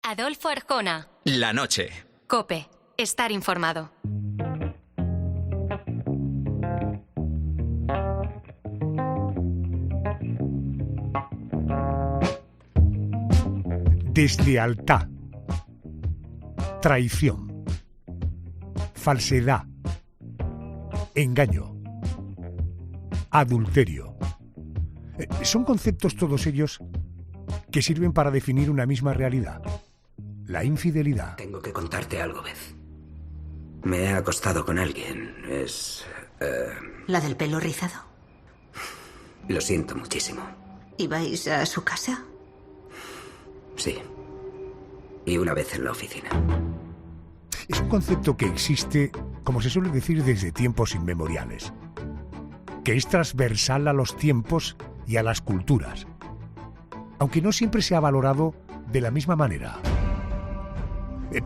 Adolfo Arjona. La noche. COPE. Estar informado. Deslealtad, traición, falsedad, engaño, adulterio. Son conceptos todos ellos que sirven para definir una misma realidad: la infidelidad. Tengo que contarte algo, Beth. Me he acostado con alguien. ¿La del pelo rizado? Lo siento muchísimo. ¿Ibais a su casa? Sí. Y una vez en la oficina. Es un concepto que existe, como se suele decir, desde tiempos inmemoriales, que es transversal a los tiempos y a las culturas, aunque no siempre se ha valorado de la misma manera.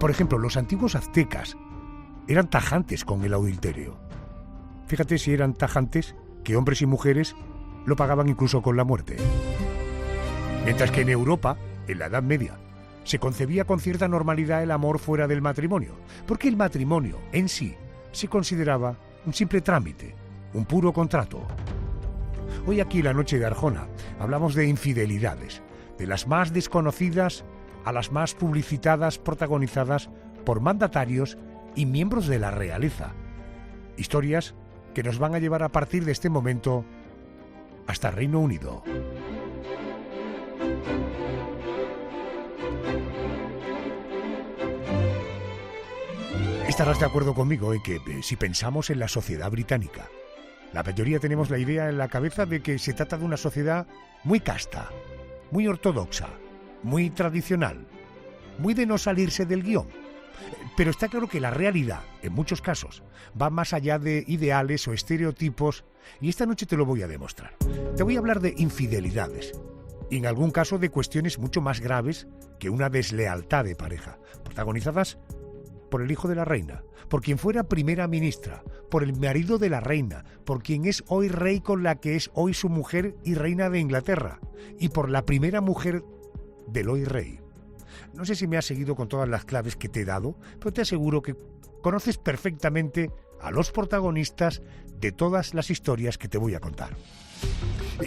Por ejemplo, los antiguos aztecas eran tajantes con el adulterio. Fíjate si eran tajantes que hombres y mujeres lo pagaban incluso con la muerte. Mientras que en Europa, en la Edad Media, se concebía con cierta normalidad el amor fuera del matrimonio, porque el matrimonio en sí se consideraba un simple trámite, un puro contrato. Hoy aquí en La Noche de Arjona hablamos de infidelidades, de las más desconocidas a las más publicitadas, protagonizadas por mandatarios y miembros de la realeza. Historias que nos van a llevar a partir de este momento hasta Reino Unido. Estarás de acuerdo conmigo en que si pensamos en la sociedad británica, la mayoría tenemos la idea en la cabeza de que se trata de una sociedad muy casta, muy ortodoxa, muy tradicional, muy de no salirse del guión. Pero está claro que la realidad, en muchos casos, va más allá de ideales o estereotipos, y esta noche te lo voy a demostrar. Te voy a hablar de infidelidades, y en algún caso de cuestiones mucho más graves que una deslealtad de pareja, protagonizadas por el hijo de la reina, por quien fuera primera ministra, por el marido de la reina, por quien es hoy rey con la que es hoy su mujer y reina de Inglaterra, y por la primera mujer del hoy rey. No sé si me has seguido con todas las claves que te he dado, pero te aseguro que conoces perfectamente a los protagonistas de todas las historias que te voy a contar.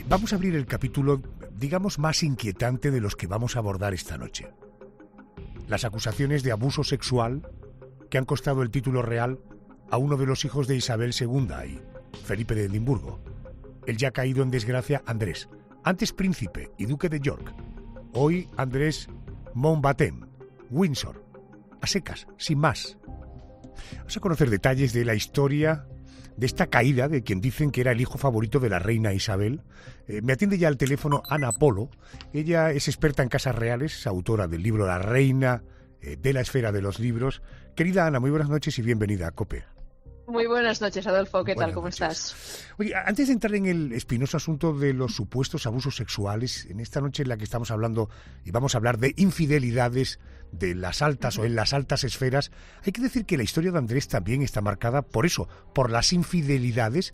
Vamos a abrir el capítulo, digamos, más inquietante de los que vamos a abordar esta noche. Las acusaciones de abuso sexual que han costado el título real a uno de los hijos de Isabel II y Felipe de Edimburgo, el ya caído en desgracia Andrés, antes príncipe y duque de York, hoy Andrés Mountbatten, Windsor, a secas, sin más. Vamos a conocer detalles de la historia de esta caída de quien dicen que era el hijo favorito de la reina Isabel. Me atiende ya al teléfono Ana Polo. Ella es experta en casas reales, es autora del libro La Reina de la Esfera de los Libros. Querida Ana, muy buenas noches y bienvenida a COPE. Muy buenas noches, Adolfo. ¿Qué tal? ¿Cómo Noches. estás? Oye, antes de entrar en el espinoso asunto de los supuestos abusos sexuales, en esta noche en la que estamos hablando y vamos a hablar de infidelidades de las altas o en las altas esferas, hay que decir que la historia de Andrés también está marcada por eso, por las infidelidades,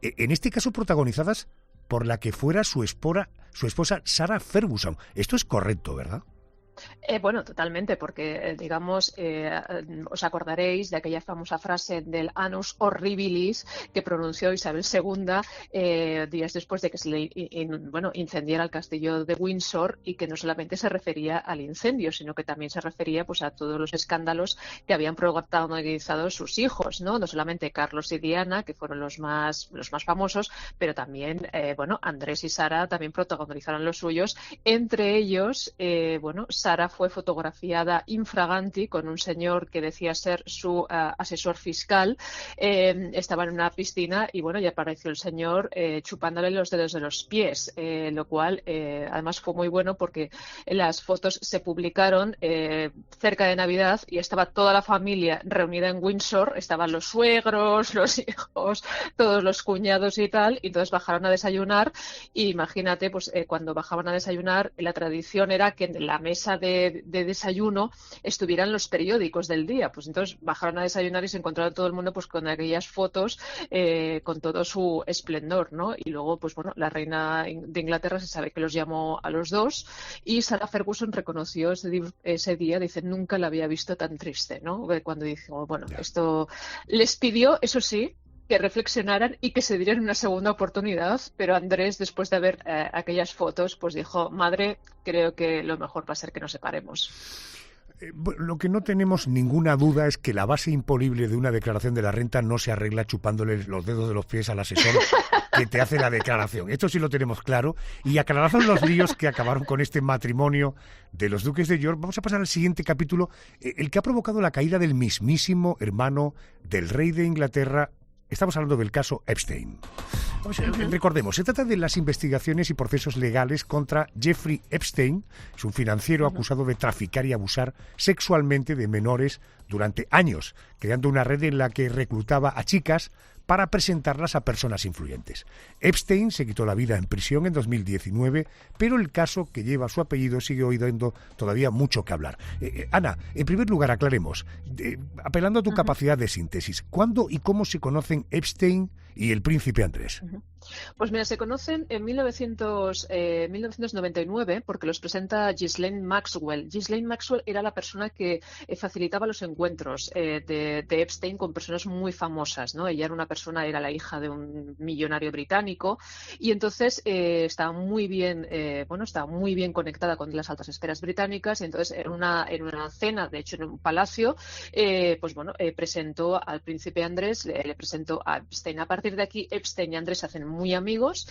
en este caso protagonizadas por la que fuera su esposa Sarah Ferguson. Esto es correcto, ¿verdad? Bueno, totalmente, porque, digamos, os acordaréis de aquella famosa frase del annus horribilis que pronunció Isabel II días después de que se le incendiara el castillo de Windsor, y que no solamente se refería al incendio, sino que también se refería pues a todos los escándalos que habían protagonizado sus hijos, ¿no? No solamente Carlos y Diana, que fueron los más famosos, pero también, Andrés y Sara también protagonizaron los suyos. Entre ellos, Sara fue fotografiada infraganti con un señor que decía ser su asesor fiscal. Estaba en una piscina y ya apareció el señor chupándole los dedos de los pies, lo cual además fue muy bueno porque las fotos se publicaron cerca de Navidad y estaba toda la familia reunida en Windsor, estaban los suegros, los hijos, todos los cuñados y tal, y entonces bajaron a desayunar y imagínate, cuando bajaban a desayunar la tradición era que en la mesa bandeja de desayuno estuviera en los periódicos del día. Pues entonces bajaron a desayunar y se encontraron todo el mundo pues con aquellas fotos con todo su esplendor, ¿no? Y luego, pues bueno, la reina de Inglaterra se sabe que los llamó a los dos y Sarah Ferguson reconoció ese día, dice, nunca la había visto tan triste, ¿no? Cuando dijo, bueno, esto les pidió, eso sí, que reflexionaran y que se dieran una segunda oportunidad, pero Andrés, después de ver aquellas fotos, pues dijo, madre, creo que lo mejor va a ser que nos separemos. Lo que no tenemos ninguna duda es que la base imponible de una declaración de la renta no se arregla chupándole los dedos de los pies al asesor que te hace la declaración. Esto sí lo tenemos claro. Y aclarados los líos que acabaron con este matrimonio de los duques de York, vamos a pasar al siguiente capítulo, el que ha provocado la caída del mismísimo hermano del rey de Inglaterra. Estamos hablando del caso Epstein. Recordemos, se trata de las investigaciones y procesos legales contra Jeffrey Epstein, es un financiero acusado de traficar y abusar sexualmente de menores durante años, creando una red en la que reclutaba a chicas para presentarlas a personas influyentes. Epstein se quitó la vida en prisión en 2019, pero el caso que lleva su apellido sigue dando todavía mucho que hablar. Ana, en primer lugar, aclaremos, apelando a tu capacidad de síntesis, ¿cuándo y cómo se conocen Epstein y el príncipe Andrés? Pues mira, se conocen en 1999 porque los presenta Ghislaine Maxwell. Ghislaine Maxwell era la persona que facilitaba los encuentros de Epstein con personas muy famosas, ¿no? Ella era la hija de un millonario británico y entonces estaba muy bien conectada con las altas esferas británicas y entonces en una cena, de hecho en un palacio, presentó al príncipe Andrés, le presentó a Epstein. A partir de aquí, Epstein y Andrés se hacen muy amigos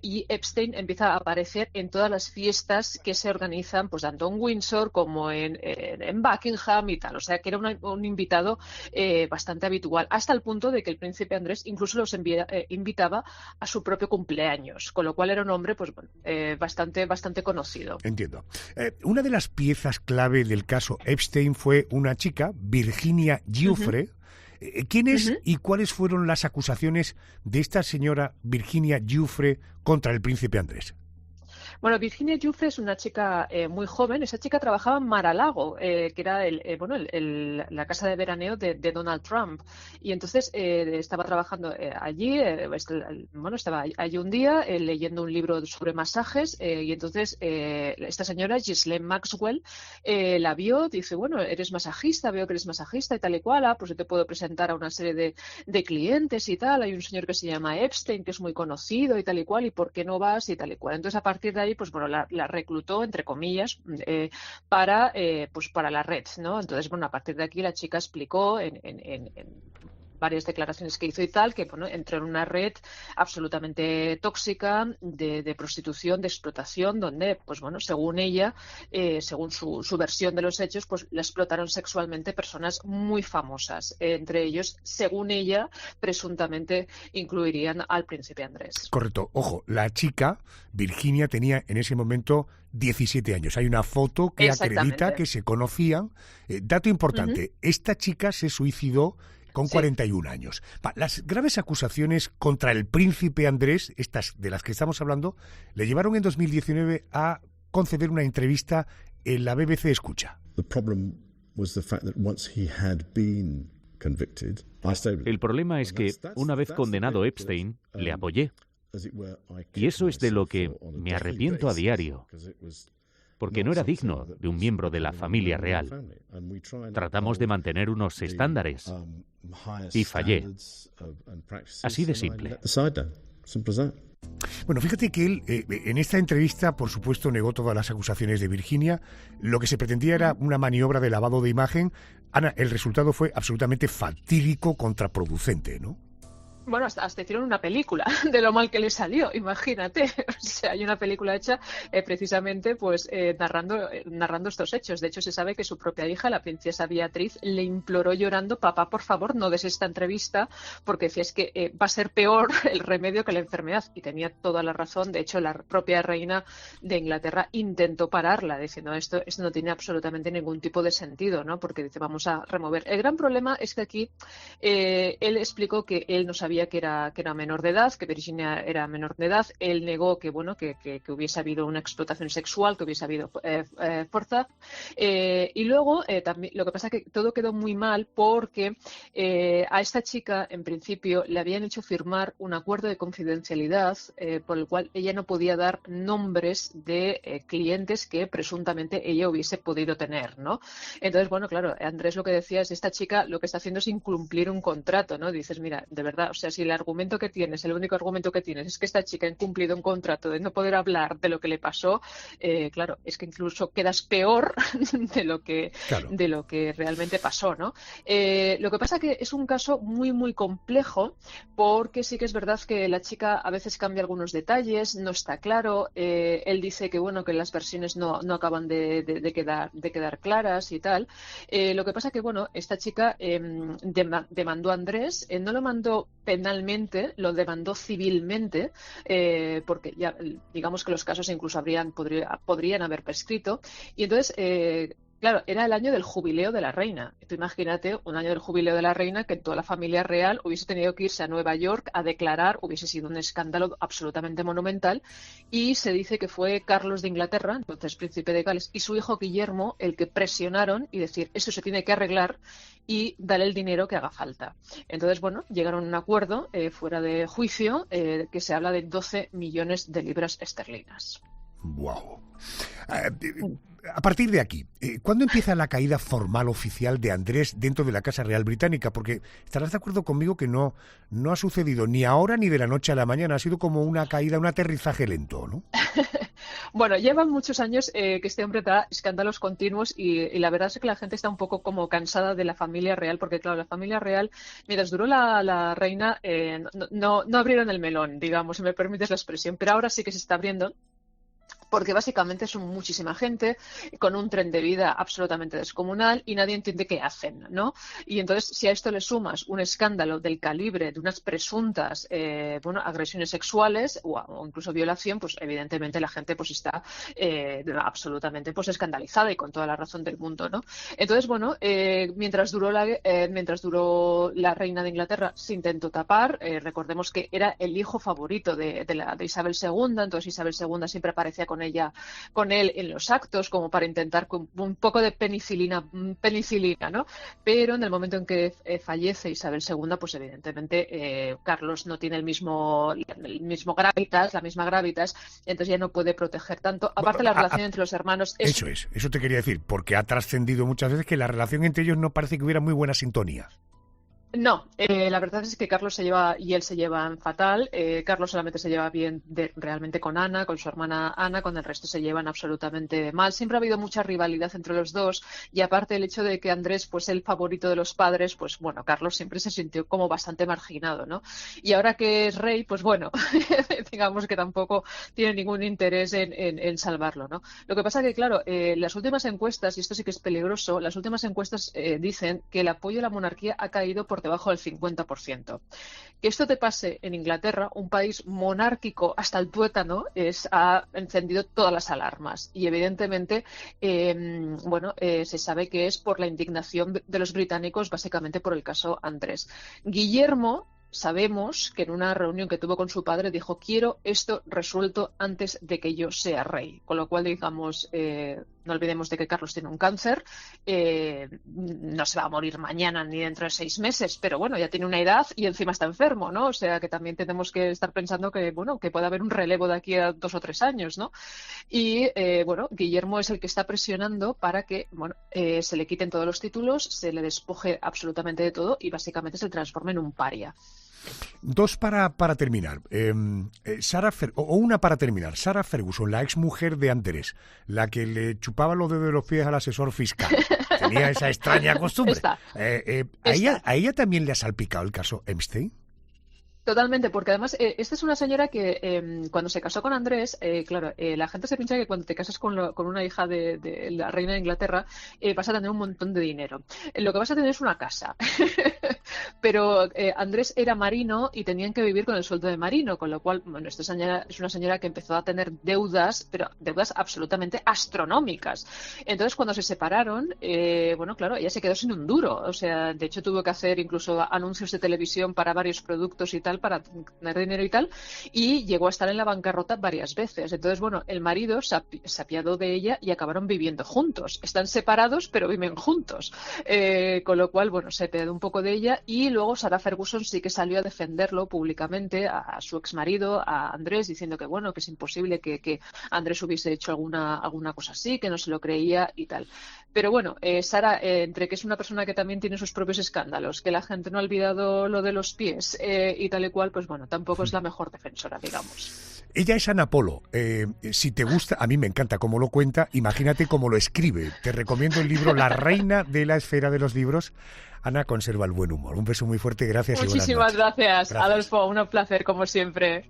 y Epstein empieza a aparecer en todas las fiestas que se organizan pues tanto en Windsor como en Buckingham y tal, o sea que era un invitado bastante habitual, hasta el punto de que el príncipe Andrés incluso los invitaba a su propio cumpleaños, con lo cual era un hombre bastante conocido. Entiendo. Una de las piezas clave del caso Epstein fue una chica, Virginia Giuffre. ¿Quién es y cuáles fueron las acusaciones de esta señora Virginia Giuffre contra el príncipe Andrés? Bueno, Virginia Giuffre es una chica muy joven. Esa chica trabajaba en Mar-a-Lago, que era la casa de veraneo de Donald Trump. Y entonces estaba trabajando allí, estaba allí un día leyendo un libro sobre masajes y entonces esta señora, Ghislaine Maxwell, la vio, dice, bueno, eres masajista, veo que eres masajista y tal y cual, pues yo te puedo presentar a una serie de clientes y tal. Hay un señor que se llama Epstein, que es muy conocido y tal y cual, ¿y por qué no vas? Y tal y cual. Entonces, a partir de ahí, pues bueno, la reclutó, entre comillas, para la red, ¿no? Entonces, bueno, a partir de aquí la chica explicó en varias declaraciones que hizo y tal, que bueno, entró en una red absolutamente tóxica de prostitución, de explotación, donde, pues bueno, según ella, según su versión de los hechos, pues la explotaron sexualmente personas muy famosas. Entre ellos, según ella, presuntamente incluirían al príncipe Andrés. Correcto. Ojo, la chica, Virginia, tenía en ese momento 17 años. Hay una foto que acredita que se conocían. Dato importante, esta chica se suicidó con 41 años. Las graves acusaciones contra el príncipe Andrés, estas de las que estamos hablando, le llevaron en 2019 a conceder una entrevista en la BBC Escucha. El problema es que, una vez condenado Epstein, le apoyé. Y eso es de lo que me arrepiento a diario, porque no era digno de un miembro de la familia real. Tratamos de mantener unos estándares y fallé. Así de simple. Bueno, fíjate que él, en esta entrevista, por supuesto, negó todas las acusaciones de Virginia. Lo que se pretendía era una maniobra de lavado de imagen. Ana, el resultado fue absolutamente fatídico, contraproducente, ¿no? Bueno, hasta hicieron una película de lo mal que le salió, imagínate. O sea, hay una película hecha precisamente pues narrando estos hechos. De hecho, se sabe que su propia hija, la princesa Beatriz, le imploró llorando, papá, por favor, no des esta entrevista, porque decía, es que va a ser peor el remedio que la enfermedad. Y tenía toda la razón. De hecho, la propia reina de Inglaterra intentó pararla, diciendo, esto no tiene absolutamente ningún tipo de sentido, ¿no? Porque dice, vamos a remover. El gran problema es que aquí él explicó que él no sabía sabía que era menor de edad, que Virginia era menor de edad. Él negó que hubiese habido una explotación sexual, que hubiese habido fuerza. Y luego también lo que pasa es que todo quedó muy mal porque a esta chica en principio le habían hecho firmar un acuerdo de confidencialidad por el cual ella no podía dar nombres de clientes que presuntamente ella hubiese podido tener, ¿no? Entonces, bueno, claro, Andrés lo que decía es, esta chica lo que está haciendo es incumplir un contrato, ¿no? Dices, mira, de verdad, o sea, si el argumento que tienes, el único argumento que tienes es que esta chica ha incumplido un contrato de no poder hablar de lo que le pasó, claro, es que incluso quedas peor de lo que realmente pasó, ¿no? Lo que pasa que es un caso muy, muy complejo porque sí que es verdad que la chica a veces cambia algunos detalles, no está claro, él dice que, bueno, que las versiones no acaban de quedar claras y tal. Lo que pasa que, bueno, esta chica demandó a Andrés, no lo mandó penalmente, lo demandó civilmente, porque ya digamos que los casos incluso podrían haber prescrito. Y entonces, claro, era el año del jubileo de la reina. Tú imagínate un año del jubileo de la reina que toda la familia real hubiese tenido que irse a Nueva York a declarar, hubiese sido un escándalo absolutamente monumental. Y se dice que fue Carlos de Inglaterra, entonces príncipe de Gales, y su hijo Guillermo el que presionaron y decir, eso se tiene que arreglar y darle el dinero que haga falta. Entonces, bueno, llegaron a un acuerdo fuera de juicio que se habla de 12 millones de libras esterlinas. Wow. A partir de aquí, ¿cuándo empieza la caída formal oficial de Andrés dentro de la Casa Real Británica? Porque estarás de acuerdo conmigo que no ha sucedido ni ahora ni de la noche a la mañana. Ha sido como una caída, un aterrizaje lento, ¿no? Bueno, llevan muchos años que este hombre da escándalos continuos y la verdad es que la gente está un poco como cansada de la familia real, porque claro, la familia real, mientras duró la reina, no abrieron el melón, digamos, si me permites la expresión, pero ahora sí que se está abriendo. Porque básicamente son muchísima gente con un tren de vida absolutamente descomunal y nadie entiende qué hacen, ¿no? Y entonces, si a esto le sumas un escándalo del calibre de unas presuntas agresiones sexuales o incluso violación, pues evidentemente la gente pues está absolutamente pues escandalizada y con toda la razón del mundo, ¿no? Entonces, bueno, mientras duró la reina de Inglaterra se intentó tapar. Recordemos que era el hijo favorito de Isabel II, entonces Isabel II siempre aparecía con él en los actos como para intentar con un poco de penicilina, ¿no? Pero en el momento en que fallece Isabel II, pues evidentemente Carlos no tiene el mismo gravitas, la misma gravitas, entonces ya no puede proteger tanto. Aparte, la relación entre los hermanos Eso te quería decir, porque ha trascendido muchas veces que la relación entre ellos no parece que hubiera muy buena sintonía. No, la verdad es que Carlos él se llevan fatal. Carlos solamente se lleva bien realmente con Ana, con su hermana Ana, con el resto se llevan absolutamente mal. Siempre ha habido mucha rivalidad entre los dos y aparte el hecho de que Andrés pues el favorito de los padres, pues bueno, Carlos siempre se sintió como bastante marginado, ¿no? Y ahora que es rey, pues bueno, digamos que tampoco tiene ningún interés en salvarlo, ¿no? Lo que pasa que, claro, las últimas encuestas, y esto sí que es peligroso, las últimas encuestas dicen que el apoyo a la monarquía ha caído por debajo del 50%. Que esto te pase en Inglaterra, un país monárquico hasta el tuétano, ha encendido todas las alarmas y evidentemente se sabe que es por la indignación de los británicos, básicamente por el caso Andrés. Guillermo, sabemos que en una reunión que tuvo con su padre dijo, quiero esto resuelto antes de que yo sea rey. Con lo cual, digamos, no olvidemos de que Carlos tiene un cáncer, no se va a morir mañana ni dentro de 6 meses, pero bueno, ya tiene una edad y encima está enfermo, ¿no? O sea que también tenemos que estar pensando que, bueno, que puede haber un relevo de aquí a 2 o 3 años, ¿no? Y, Guillermo es el que está presionando para que, se le quiten todos los títulos, se le despoje absolutamente de todo y básicamente se transforme en un paria. Dos para terminar. Una para terminar. Sarah Ferguson, la exmujer de Andrés, la que le chupaba los dedos de los pies al asesor fiscal. Tenía esa extraña costumbre. ¿A ella también le ha salpicado el caso Epstein? Totalmente, porque además esta es una señora que cuando se casó con Andrés, la gente se piensa que cuando te casas con una hija de la reina de Inglaterra vas a tener un montón de dinero. Lo que vas a tener es una casa. pero Andrés era marino y tenían que vivir con el sueldo de marino, con lo cual, bueno, esta señora es una señora que empezó a tener deudas, pero deudas absolutamente astronómicas. Entonces, cuando se separaron, bueno, claro, ella se quedó sin un duro, o sea, de hecho tuvo que hacer incluso anuncios de televisión para varios productos y tal, para tener dinero y tal, y llegó a estar en la bancarrota varias veces. Entonces, bueno, el marido se apiadó de ella y acabaron viviendo juntos. Están separados, pero viven juntos. Con lo cual, bueno, se apiadó un poco de ella, y luego Sarah Ferguson sí que salió a defenderlo públicamente a su exmarido, a Andrés, diciendo que, bueno, que es imposible que Andrés hubiese hecho alguna cosa así, que no se lo creía y tal. Pero bueno, Sarah, entre que es una persona que también tiene sus propios escándalos, que la gente no ha olvidado lo de los pies y tal y cual, pues bueno, tampoco es la mejor defensora, digamos. Ella es Ana Polo. Si te gusta, a mí me encanta cómo lo cuenta, imagínate cómo lo escribe. Te recomiendo el libro La reina de la esfera de los libros. Ana conserva el buen humor. Un beso muy fuerte, gracias. Muchísimas gracias, Adolfo, un placer como siempre.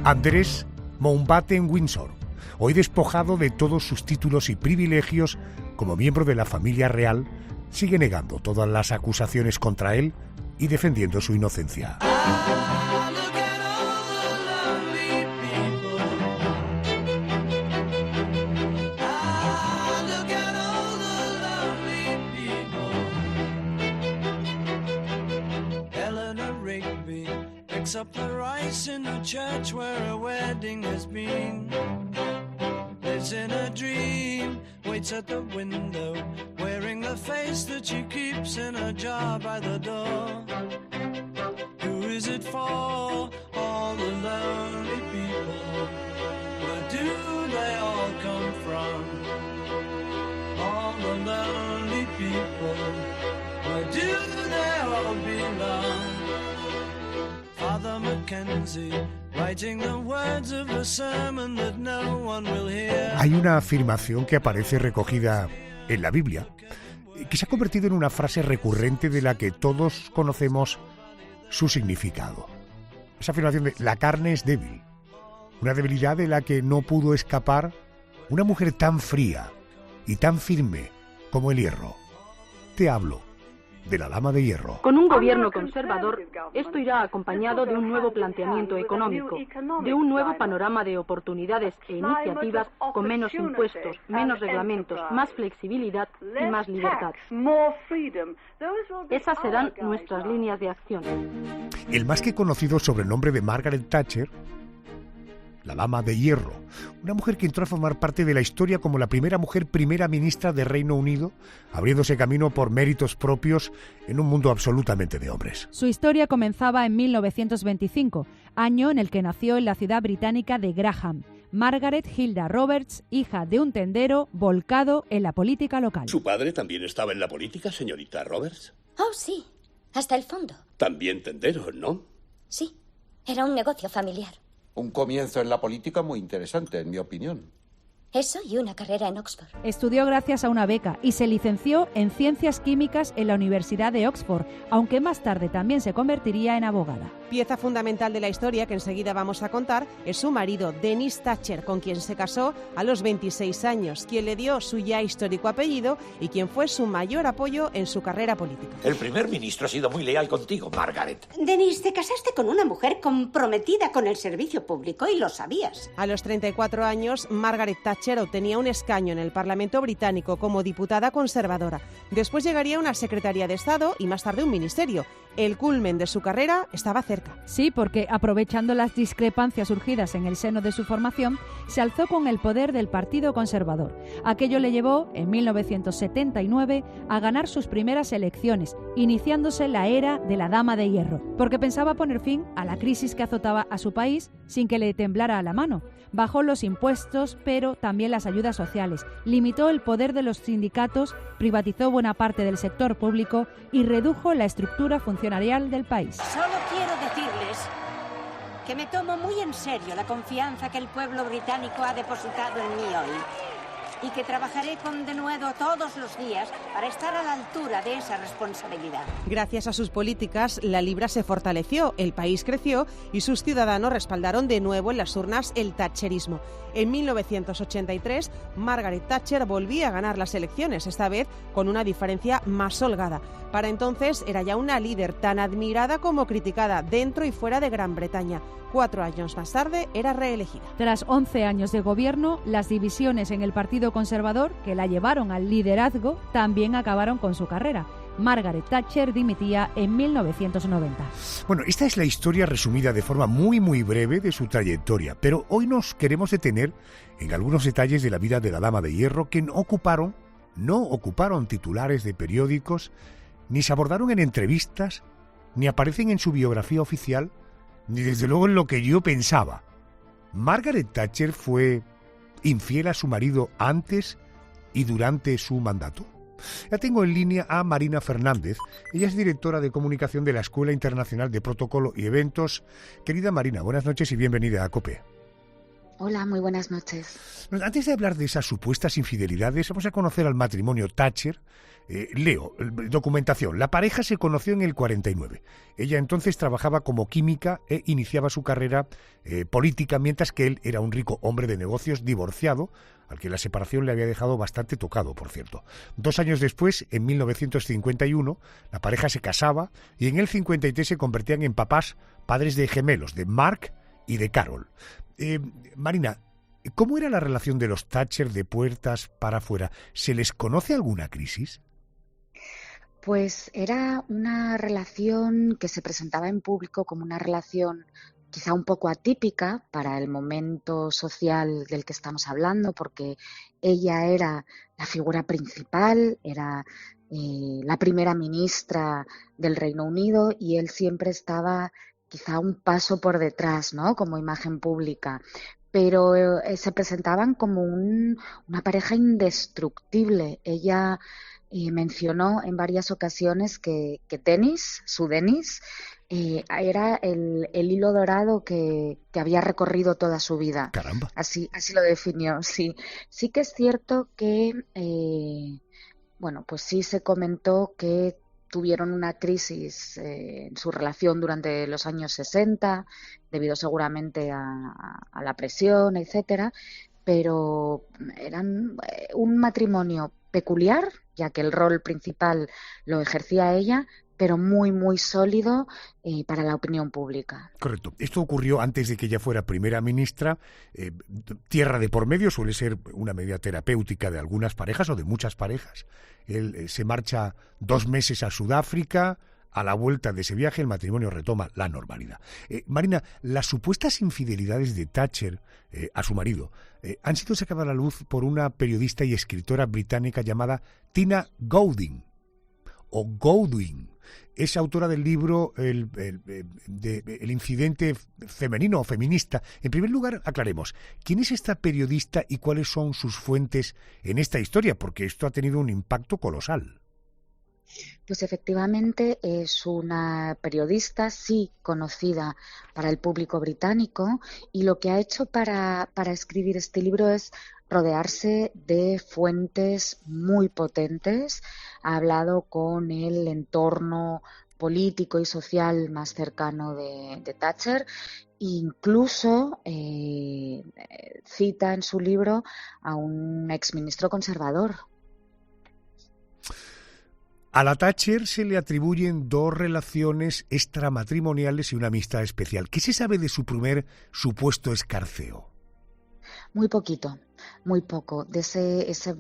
Andrés Mountbatten-Windsor, hoy despojado de todos sus títulos y privilegios como miembro de la familia real, sigue negando todas las acusaciones contra él y defendiendo su inocencia. Up the rice in a church where a wedding has been. Lives in a dream, waits at the window, wearing the face that she keeps in a jar by the door. Who is it for? All the lonely people. Where do they all come from? All the lonely people. Where do they all belong? Father Mackenzie, writing the words of a sermon that no one will hear. Hay una afirmación que aparece recogida en la Biblia, que se ha convertido en una frase recurrente de la que todos conocemos su significado. Esa afirmación de la carne es débil, una debilidad de la que no pudo escapar una mujer tan fría y tan firme como el hierro. Te hablo de la Dama de Hierro. Con un gobierno conservador, esto irá acompañado de un nuevo planteamiento económico, de un nuevo panorama de oportunidades e iniciativas con menos impuestos, menos reglamentos, más flexibilidad y más libertad. Esas serán nuestras líneas de acción. El más que conocido sobrenombre de Margaret Thatcher, la Dama de Hierro, una mujer que entró a formar parte de la historia como la primera mujer primera ministra de Reino Unido, abriéndose camino por méritos propios en un mundo absolutamente de hombres. Su historia comenzaba en 1925, año en el que nació en la ciudad británica de Graham, Margaret Hilda Roberts, hija de un tendero volcado en la política local. ¿Su padre también estaba en la política, señorita Roberts? Oh, sí, hasta el fondo. También tendero, ¿no? Sí, era un negocio familiar. Un comienzo en la política muy interesante, en mi opinión. Eso y una carrera en Oxford. Estudió gracias a una beca y se licenció en Ciencias Químicas en la Universidad de Oxford, aunque más tarde también se convertiría en abogada. Pieza fundamental de la historia que enseguida vamos a contar es su marido, Denis Thatcher, con quien se casó a los 26 años, quien le dio su ya histórico apellido y quien fue su mayor apoyo en su carrera política. El primer ministro ha sido muy leal contigo, Margaret. Denis, te casaste con una mujer comprometida con el servicio público y lo sabías. A los 34 años, Margaret Thatcher obtenía un escaño en el Parlamento británico como diputada conservadora. Después llegaría una secretaría de Estado y más tarde un ministerio. El culmen de su carrera estaba cerca. Sí, porque aprovechando las discrepancias surgidas en el seno de su formación, se alzó con el poder del Partido Conservador. Aquello le llevó, en 1979, a ganar sus primeras elecciones, iniciándose la era de la Dama de Hierro, porque pensaba poner fin a la crisis que azotaba a su país sin que le temblara la mano. Bajó los impuestos, pero también las ayudas sociales, limitó el poder de los sindicatos, privatizó buena parte del sector público y redujo la estructura funcionarial del país. Solo quiero decirles que me tomo muy en serio la confianza que el pueblo británico ha depositado en mí hoy. y que trabajaré con denuedo todos los días para estar a la altura de esa responsabilidad. Gracias a sus políticas, la libra se fortaleció, el país creció y sus ciudadanos respaldaron de nuevo en las urnas el thatcherismo. En 1983, Margaret Thatcher volvía a ganar las elecciones, esta vez con una diferencia más holgada. Para entonces era ya una líder tan admirada como criticada dentro y fuera de Gran Bretaña. 4 años más tarde era reelegida. Tras 11 años de gobierno, las divisiones en el Partido Conservador que la llevaron al liderazgo también acabaron con su carrera. Margaret Thatcher dimitía en 1990. Bueno, esta es la historia resumida de forma muy breve de su trayectoria, pero hoy nos queremos detener en algunos detalles de la vida de la Dama de Hierro que no ocuparon titulares de periódicos, ni se abordaron en entrevistas, ni aparecen en su biografía oficial, ni desde luego en lo que yo pensaba. Margaret Thatcher fue infiel a su marido antes y durante su mandato. Ya tengo en línea a Marina Fernández. Ella es directora de comunicación de la Escuela Internacional de Protocolo y Eventos. Querida Marina, buenas noches y bienvenida a COPE. Hola, muy buenas noches. Antes de hablar de esas supuestas infidelidades, vamos a conocer al matrimonio Thatcher. Leo, documentación. La pareja se conoció en el 49. Ella entonces trabajaba como química e iniciaba su carrera política, mientras que él era un rico hombre de negocios divorciado, al que la separación le había dejado bastante tocado, por cierto. 2 años después, en 1951, la pareja se casaba y en el 53 se convertían en padres de gemelos, de Mark y de Carol. Marina, ¿cómo era la relación de los Thatcher de puertas para afuera? ¿Se les conoce alguna crisis? Pues era una relación que se presentaba en público como una relación quizá un poco atípica para el momento social del que estamos hablando, porque ella era la figura principal, era la primera ministra del Reino Unido y él siempre estaba quizá un paso por detrás, ¿no? Como imagen pública. Pero se presentaban como una pareja indestructible. Ella mencionó en varias ocasiones que su Denis, era el hilo dorado que había recorrido toda su vida. Caramba. Así lo definió, sí. Sí que es cierto que, pues sí se comentó que tuvieron una crisis en su relación durante los años 60, debido seguramente a la presión, etcétera, pero eran un matrimonio peculiar, ya que el rol principal lo ejercía ella, pero muy sólido para la opinión pública. Correcto. Esto ocurrió antes de que ella fuera primera ministra. Tierra de por medio suele ser una medida terapéutica de algunas parejas o de muchas parejas. Él se marcha 2 meses a Sudáfrica. A la vuelta de ese viaje, el matrimonio retoma la normalidad. Marina, las supuestas infidelidades de Thatcher a su marido han sido sacadas a la luz por una periodista y escritora británica llamada Tina Golding, o Goldwyn. Es autora del libro El incidente femenino o feminista. En primer lugar, aclaremos, ¿quién es esta periodista y cuáles son sus fuentes en esta historia? Porque esto ha tenido un impacto colosal. Pues efectivamente es una periodista, sí, conocida para el público británico, y lo que ha hecho para escribir este libro es rodearse de fuentes muy potentes. Ha hablado con el entorno político y social más cercano de Thatcher. Incluso cita en su libro a un exministro conservador. A la Thatcher se le atribuyen 2 relaciones extramatrimoniales y una amistad especial. ¿Qué se sabe de su primer supuesto escarceo? Muy poquito, muy poco. De ese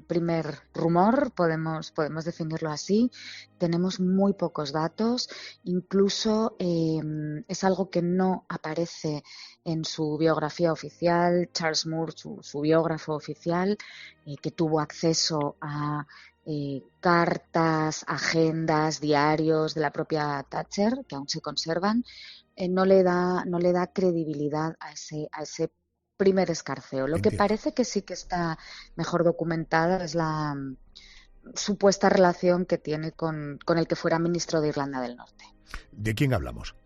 primer rumor, podemos definirlo así, tenemos muy pocos datos. Incluso es algo que no aparece en su biografía oficial. Charles Moore, su biógrafo oficial, que tuvo acceso a cartas, agendas, diarios de la propia Thatcher, que aún se conservan, no le da credibilidad a ese primer escarceo. Lo que parece que sí que está mejor documentada es la supuesta relación que tiene con el que fuera ministro de Irlanda del Norte. ¿De quién hablamos?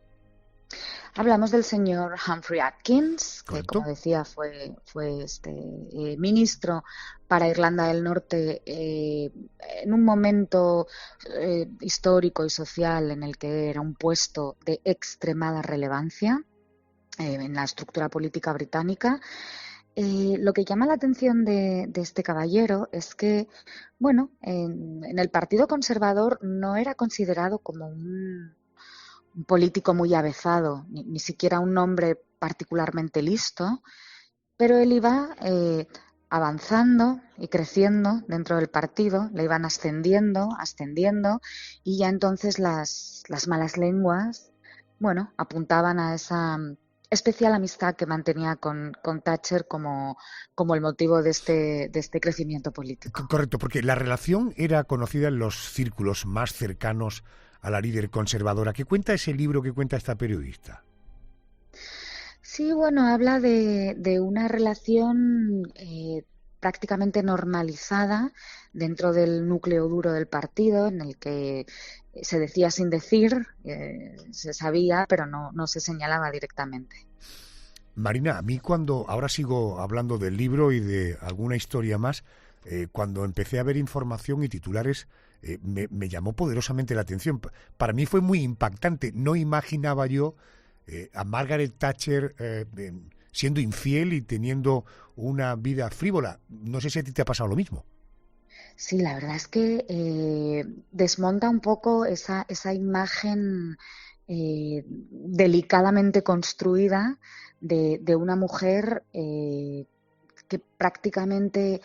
Hablamos del señor Humphrey Atkins, que, ¿correcto?, como decía, fue ministro para Irlanda del Norte en un momento histórico y social en el que era un puesto de extremada relevancia en la estructura política británica. Lo que llama la atención de este caballero es que, bueno, en el Partido Conservador no era considerado como un político muy avezado, ni siquiera un hombre particularmente listo, pero él iba avanzando y creciendo dentro del partido, le iban ascendiendo, y ya entonces las malas lenguas, bueno, apuntaban a esa especial amistad que mantenía con Thatcher como el motivo de este crecimiento político. Correcto, porque la relación era conocida en los círculos más cercanos a la líder conservadora. ¿Qué cuenta ese libro que cuenta esta periodista? Sí, bueno, habla de una relación prácticamente normalizada dentro del núcleo duro del partido, en el que se decía sin decir, se sabía, pero no se señalaba directamente. Marina, a mí ahora sigo hablando del libro y de alguna historia más, cuando empecé a ver información y titulares, me llamó poderosamente la atención. Para mí fue muy impactante. No imaginaba yo a Margaret Thatcher siendo infiel y teniendo una vida frívola. No sé si a ti te ha pasado lo mismo. Sí, la verdad es que desmonta un poco esa imagen delicadamente construida de una mujer que prácticamente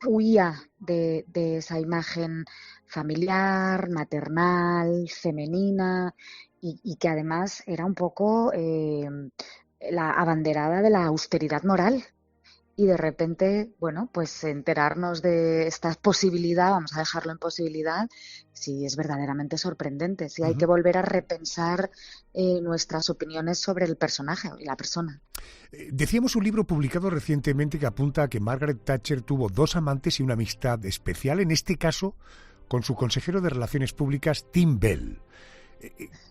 huía de esa imagen familiar, maternal, femenina, y que además era un poco la abanderada de la austeridad moral. Y de repente, bueno, pues enterarnos de esta posibilidad, vamos a dejarlo en posibilidad, sí es verdaderamente sorprendente. Sí hay que volver a repensar nuestras opiniones sobre el personaje y la persona. Decíamos un libro publicado recientemente que apunta a que Margaret Thatcher tuvo 2 amantes y una amistad especial, en este caso con su consejero de Relaciones Públicas, Tim Bell.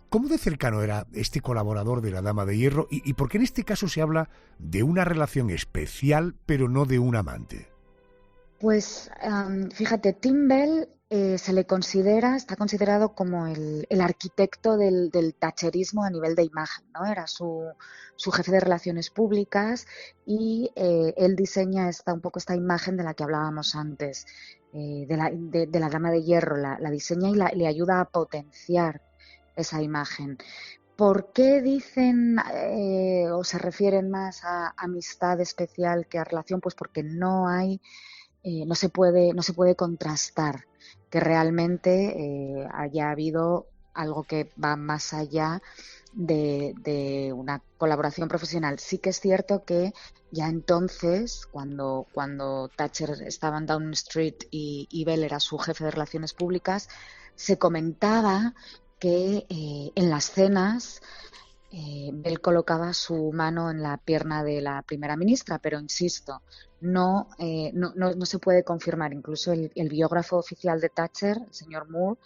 ¿Cómo de cercano era este colaborador de la Dama de Hierro y por qué en este caso se habla de una relación especial pero no de un amante? Pues fíjate, Tim Bell está considerado como el arquitecto del thatcherismo a nivel de imagen, ¿no? Era su jefe de Relaciones Públicas y él diseña un poco esta imagen de la que hablábamos antes, de la Dama de Hierro, la diseña y le ayuda a potenciar esa imagen. ¿Por qué dicen o se refieren más a amistad especial que a relación? Pues porque no se puede contrastar que realmente haya habido algo que va más allá de una colaboración profesional. Sí que es cierto que ya entonces, cuando Thatcher estaba en Downing Street y Bell era su jefe de Relaciones Públicas, se comentaba que en las cenas Bell colocaba su mano en la pierna de la primera ministra, pero insisto, no se puede confirmar. Incluso el biógrafo oficial de Thatcher, el señor Moore,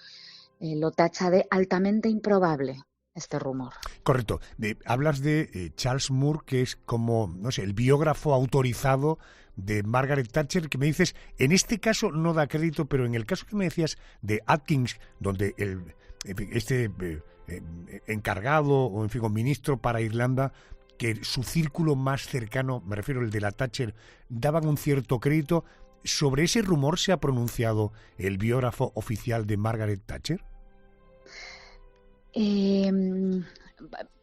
lo tacha de altamente improbable este rumor. Correcto. Hablas de Charles Moore, que es como, no sé, el biógrafo autorizado de Margaret Thatcher, que me dices, en este caso no da crédito, pero en el caso que me decías de Atkins, donde encargado o en fin, ministro para Irlanda, que su círculo más cercano, me refiero al de la Thatcher, daban un cierto crédito. ¿Sobre ese rumor se ha pronunciado el biógrafo oficial de Margaret Thatcher?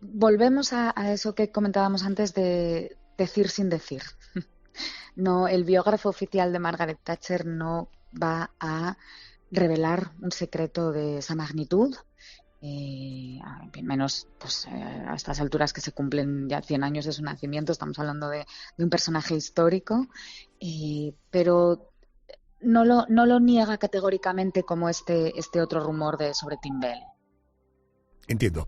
Volvemos a eso que comentábamos antes de decir sin decir. No, el biógrafo oficial de Margaret Thatcher no va a revelar un secreto de esa magnitud, menos pues, a estas alturas que se cumplen ya 100 años de su nacimiento. Estamos hablando de un personaje histórico, pero no lo niega categóricamente como este otro rumor sobre Tim Bell. Entiendo.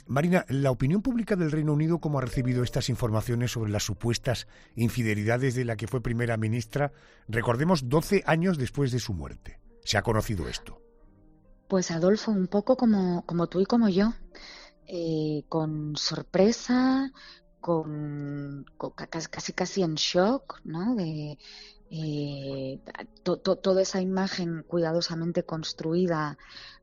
Marina, ¿la opinión pública del Reino Unido cómo ha recibido estas informaciones sobre las supuestas infidelidades de la que fue primera ministra? Recordemos, 12 años después de su muerte. ¿Se ha conocido esto? Pues Adolfo, un poco como tú y como yo, con sorpresa, casi en shock, ¿no? De toda esa imagen cuidadosamente construida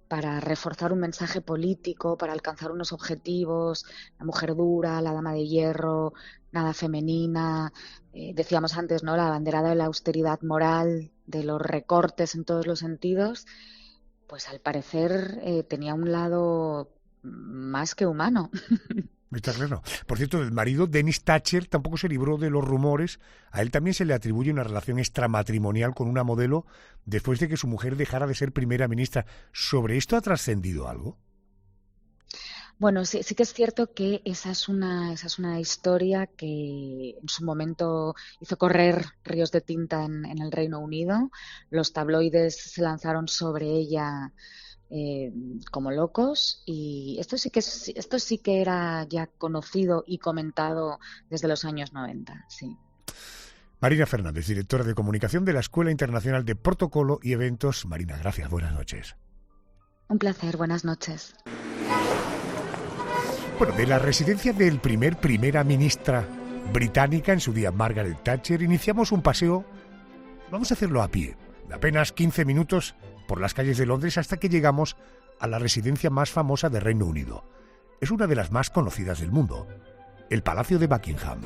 para reforzar un mensaje político, para alcanzar unos objetivos, la mujer dura, la dama de hierro, nada femenina, decíamos antes, ¿no? La abanderada de la austeridad moral, de los recortes en todos los sentidos, pues al parecer tenía un lado más que humano. Está claro. Por cierto, el marido, Dennis Thatcher, tampoco se libró de los rumores. A él también se le atribuye una relación extramatrimonial con una modelo después de que su mujer dejara de ser primera ministra. ¿Sobre esto ha trascendido algo? Bueno, sí que es cierto que esa es una historia que en su momento hizo correr ríos de tinta en el Reino Unido. Los tabloides se lanzaron sobre ella como locos, y esto sí que era ya conocido y comentado desde los años 90, sí. Marina Fernández, directora de comunicación de la Escuela Internacional de Protocolo y Eventos. Marina, gracias, buenas noches. Un placer, buenas noches. Bueno, de la residencia del primera ministra británica, en su día Margaret Thatcher, iniciamos un paseo, vamos a hacerlo a pie, de apenas 15 minutos por las calles de Londres hasta que llegamos a la residencia más famosa del Reino Unido. Es una de las más conocidas del mundo, el Palacio de Buckingham.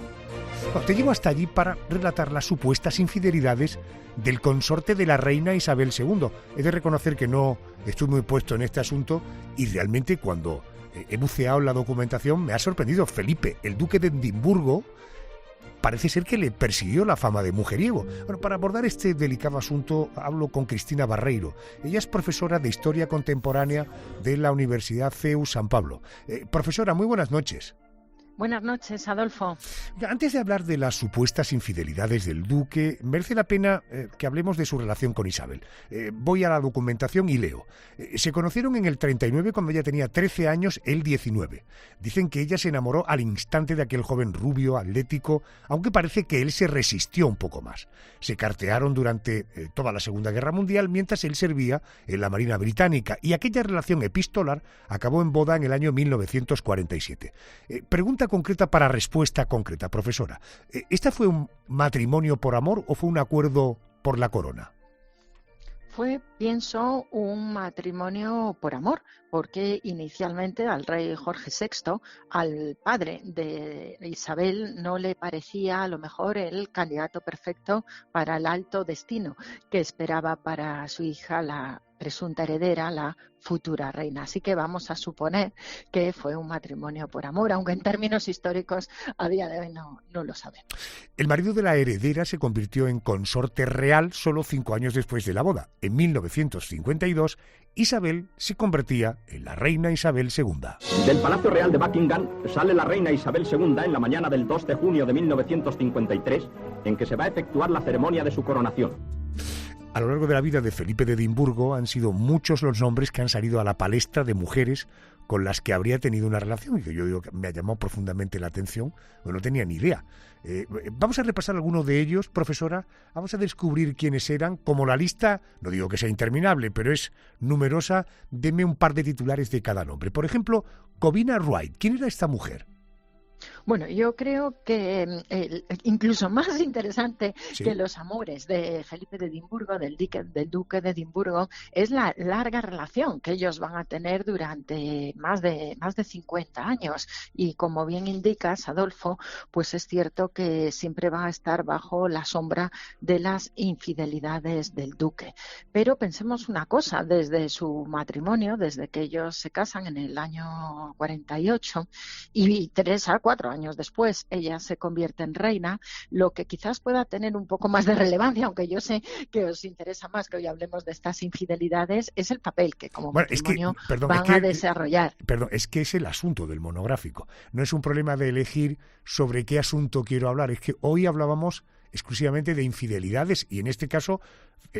Bueno, te llevo hasta allí para relatar las supuestas infidelidades del consorte de la reina Isabel II. He de reconocer que no estoy muy puesto en este asunto y realmente cuando he buceado en la documentación me ha sorprendido. Felipe, el duque de Edimburgo, parece ser que le persiguió la fama de mujeriego. Bueno, para abordar este delicado asunto hablo con Cristina Barreiro. Ella es profesora de Historia Contemporánea de la Universidad CEU San Pablo. Profesora, muy buenas noches. Buenas noches, Adolfo. Antes de hablar de las supuestas infidelidades del duque, merece la pena que hablemos de su relación con Isabel. Voy a la documentación y leo. Se conocieron en el 39 cuando ella tenía 13 años, él 19. Dicen que ella se enamoró al instante de aquel joven rubio, atlético, aunque parece que él se resistió un poco más. Se cartearon durante toda la Segunda Guerra Mundial mientras él servía en la Marina Británica y aquella relación epistolar acabó en boda en el año 1947. Pregunta concreta para respuesta concreta, profesora. ¿Esta fue un matrimonio por amor o fue un acuerdo por la corona? Fue, pienso, un matrimonio por amor, porque inicialmente al rey Jorge VI, al padre de Isabel, no le parecía a lo mejor el candidato perfecto para el alto destino que esperaba para su hija, la presunta heredera, la futura reina. Así que vamos a suponer que fue un matrimonio por amor, aunque en términos históricos a día de hoy no lo sabemos. El marido de la heredera se convirtió en consorte real solo 5 años después de la boda. En 1952, Isabel se convertía en la reina Isabel II. Del Palacio Real de Buckingham sale la reina Isabel II en la mañana del 2 de junio de 1953, en que se va a efectuar la ceremonia de su coronación. A lo largo de la vida de Felipe de Edimburgo han sido muchos los nombres que han salido a la palestra de mujeres con las que habría tenido una relación y que yo digo que me ha llamado profundamente la atención, no tenía ni idea. Vamos a repasar algunos de ellos, profesora, vamos a descubrir quiénes eran, como la lista, no digo que sea interminable, pero es numerosa, deme un par de titulares de cada nombre. Por ejemplo, Covina Wright, ¿quién era esta mujer? Bueno, yo creo que incluso más interesante que los amores de Felipe de Edimburgo, del duque de Edimburgo, es la larga relación que ellos van a tener durante más de 50 años. Y como bien indicas, Adolfo, pues es cierto que siempre va a estar bajo la sombra de las infidelidades del duque. Pero pensemos una cosa, desde su matrimonio, desde que ellos se casan en el año 48 y 3 a 4 años después ella se convierte en reina, lo que quizás pueda tener un poco más de relevancia, aunque yo sé que os interesa más que hoy hablemos de estas infidelidades, es el papel que como matrimonio van a desarrollar. Perdón, es que es el asunto del monográfico. No es un problema de elegir sobre qué asunto quiero hablar, es que hoy hablábamos exclusivamente de infidelidades y en este caso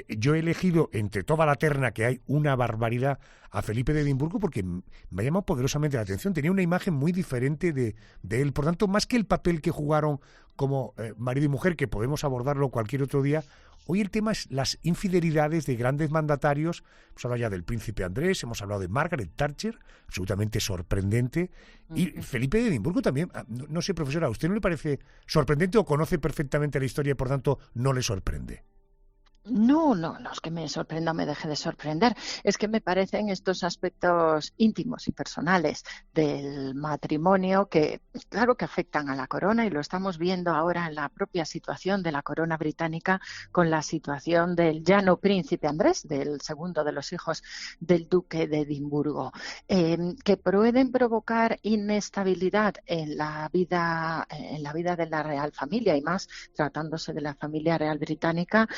yo he elegido entre toda la terna, que hay una barbaridad, a Felipe de Edimburgo porque me ha llamado poderosamente la atención. Tenía una imagen muy diferente de él. Por tanto, más que el papel que jugaron como marido y mujer, que podemos abordarlo cualquier otro día, Hoy el tema es las infidelidades de grandes mandatarios. Hemos hablado ya del príncipe Andrés, hemos hablado de Margaret Thatcher, absolutamente sorprendente, y Felipe de Edimburgo también. No sé, profesora, ¿a usted no le parece sorprendente o conoce perfectamente la historia y por tanto no le sorprende? No es que me sorprenda o me deje de sorprender, es que me parecen estos aspectos íntimos y personales del matrimonio que, claro que afectan a la corona, y lo estamos viendo ahora en la propia situación de la corona británica con la situación del ya no príncipe Andrés, del segundo de los hijos del duque de Edimburgo, que pueden provocar inestabilidad en la vida de la real familia, y más tratándose de la familia real británica,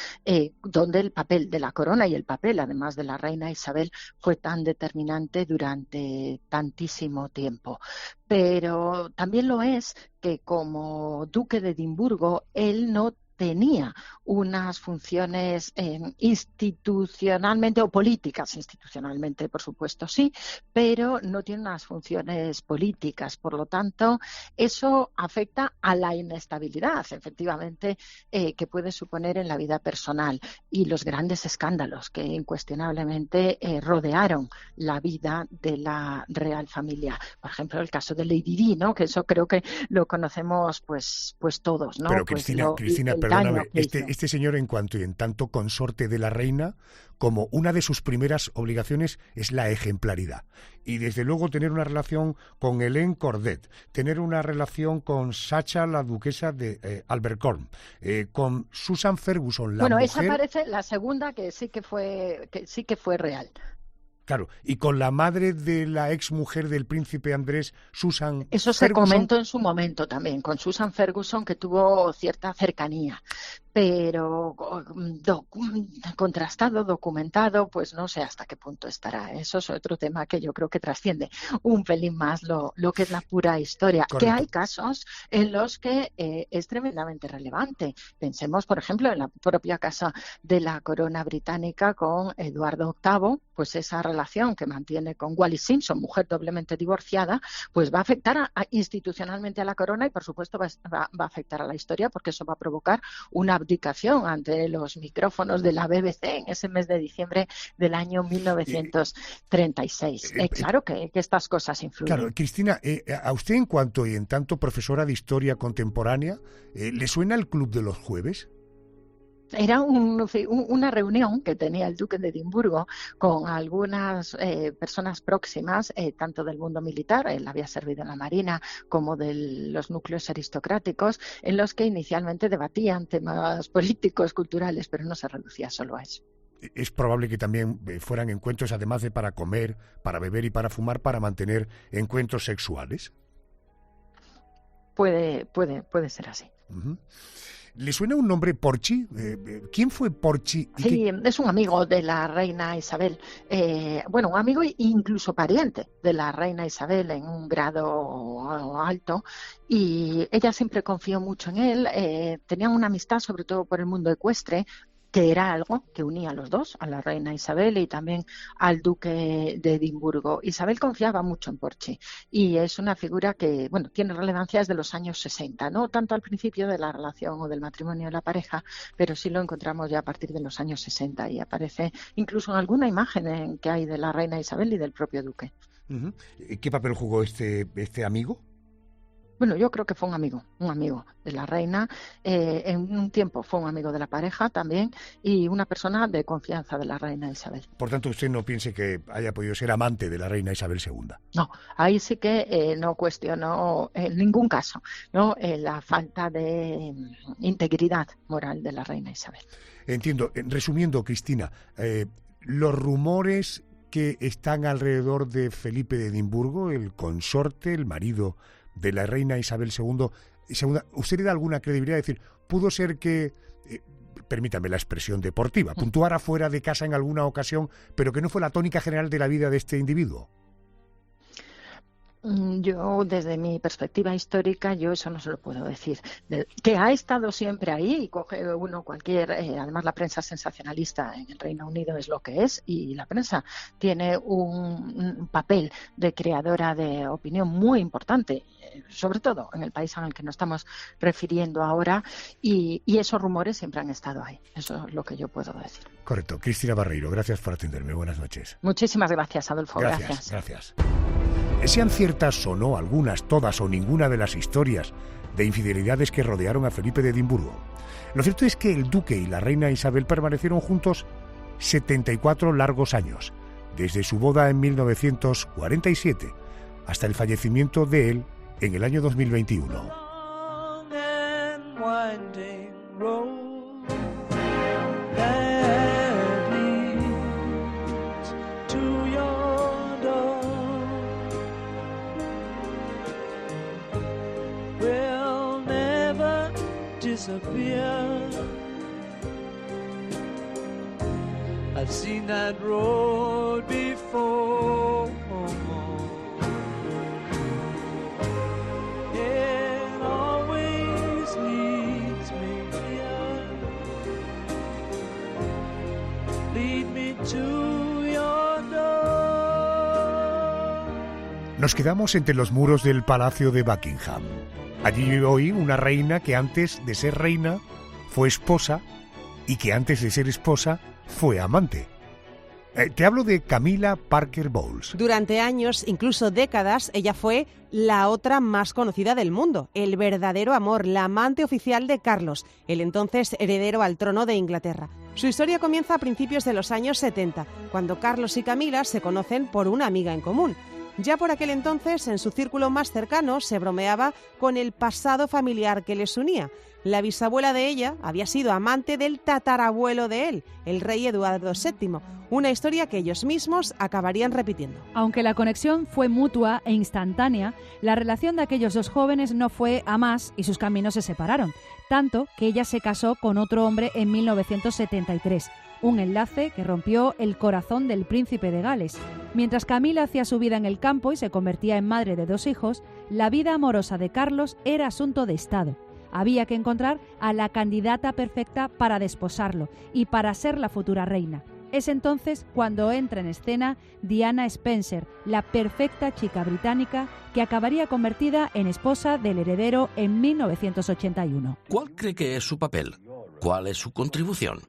donde el papel de la corona y el papel, además, de la reina Isabel fue tan determinante durante tantísimo tiempo. Pero también lo es que como duque de Edimburgo, él no tenía unas funciones institucionalmente o políticas, institucionalmente por supuesto sí, pero no tiene unas funciones políticas. Por lo tanto, eso afecta a la inestabilidad, efectivamente, que puede suponer en la vida personal, y los grandes escándalos que incuestionablemente rodearon la vida de la real familia. Por ejemplo, el caso de Lady Di, ¿no? Que eso creo que lo conocemos pues todos, ¿no? Pero pues Cristina, perdóname, este señor, en cuanto y en tanto consorte de la reina, como una de sus primeras obligaciones es la ejemplaridad. Y desde luego tener una relación con Hélène Cordet, tener una relación con Sacha, la duquesa de Abercorn, con Susan Ferguson, la mujer... esa parece la segunda que sí que fue real. Claro, y con la madre de la exmujer del príncipe Andrés, Susan Ferguson. Eso se comentó en su momento también, con Susan Ferguson, que tuvo cierta cercanía. Pero contrastado, documentado, pues no sé hasta qué punto estará. Eso es otro tema que yo creo que trasciende un pelín más lo que es la pura historia. Correcto. Que hay casos en los que es tremendamente relevante. Pensemos, por ejemplo, en la propia casa de la corona británica con Eduardo VIII, pues esa relación que mantiene con Wallis Simpson, mujer doblemente divorciada, pues va a afectar institucionalmente a la corona, y por supuesto va a afectar a la historia, porque eso va a provocar una abdicación ante los micrófonos de la BBC en ese mes de diciembre del año 1936. Claro que estas cosas influyen. Claro, Cristina, a usted en cuanto y en tanto profesora de historia contemporánea, ¿le suena el Club de los Jueves? Era una reunión que tenía el duque de Edimburgo con algunas personas próximas, tanto del mundo militar, él había servido en la Marina, como de los núcleos aristocráticos, en los que inicialmente debatían temas políticos, culturales, pero no se reducía solo a eso. Es probable que también fueran encuentros, además de para comer, para beber y para fumar, para mantener encuentros sexuales. Puede ser así. Uh-huh. ¿Le suena un nombre, Porchi? ¿Quién fue Porchi? Sí, es un amigo de la reina Isabel. Un amigo e incluso pariente de la reina Isabel en un grado alto. Y ella siempre confió mucho en él. Tenían una amistad, sobre todo por el mundo ecuestre, que era algo que unía a los dos, a la reina Isabel y también al duque de Edimburgo. Isabel confiaba mucho en Porchi, y es una figura que, tiene relevancia desde los años 60, no tanto al principio de la relación o del matrimonio de la pareja, pero sí lo encontramos ya a partir de los años 60, y aparece incluso en alguna imagen que hay de la reina Isabel y del propio duque. Uh-huh. ¿Qué papel jugó este amigo? Yo creo que fue un amigo de la reina, en un tiempo fue un amigo de la pareja también, y una persona de confianza de la reina Isabel. Por tanto, usted no piense que haya podido ser amante de la reina Isabel II. No, ahí sí que no cuestionó en ningún caso, ¿no? La falta de integridad moral de la reina Isabel. Entiendo. Resumiendo, Cristina, los rumores que están alrededor de Felipe de Edimburgo, el consorte, el marido de la reina Isabel II, ¿usted le da alguna credibilidad? Es decir, ¿pudo ser que, permítame la expresión deportiva, puntuara fuera de casa en alguna ocasión, pero que no fue la tónica general de la vida de este individuo? Yo, desde mi perspectiva histórica, yo eso no se lo puedo decir. Que ha estado siempre ahí y coge uno cualquier... además, la prensa sensacionalista en el Reino Unido es lo que es y la prensa tiene un papel de creadora de opinión muy importante, sobre todo en el país en el que nos estamos refiriendo ahora, y esos rumores siempre han estado ahí. Eso es lo que yo puedo decir. Correcto. Cristina Barreiro, gracias por atenderme. Buenas noches. Muchísimas gracias, Adolfo. Gracias. Sean ciertas o no algunas, todas o ninguna de las historias de infidelidades que rodearon a Felipe de Edimburgo, lo cierto es que el duque y la reina Isabel permanecieron juntos 74 largos años, desde su boda en 1947 hasta el fallecimiento de él en el año 2021. I've seen that road before. It always leads me here. Lead me to your door. Nos quedamos entre los muros del Palacio de Buckingham. Allí vive hoy una reina que antes de ser reina fue esposa y que antes de ser esposa fue amante. Te hablo de Camilla Parker Bowles. Durante años, incluso décadas, ella fue la otra más conocida del mundo, el verdadero amor, la amante oficial de Carlos, el entonces heredero al trono de Inglaterra. Su historia comienza a principios de los años 70, cuando Carlos y Camila se conocen por una amiga en común. Ya por aquel entonces, en su círculo más cercano, se bromeaba con el pasado familiar que les unía. La bisabuela de ella había sido amante del tatarabuelo de él, el rey Eduardo VII, una historia que ellos mismos acabarían repitiendo. Aunque la conexión fue mutua e instantánea, la relación de aquellos dos jóvenes no fue a más y sus caminos se separaron, tanto que ella se casó con otro hombre en 1973. Un enlace que rompió el corazón del príncipe de Gales. Mientras Camila hacía su vida en el campo y se convertía en madre de 2 hijos, la vida amorosa de Carlos era asunto de Estado. Había que encontrar a la candidata perfecta para desposarlo y para ser la futura reina. Es entonces cuando entra en escena Diana Spencer, la perfecta chica británica que acabaría convertida en esposa del heredero en 1981. ¿Cuál cree que es su papel? ¿Cuál es su contribución?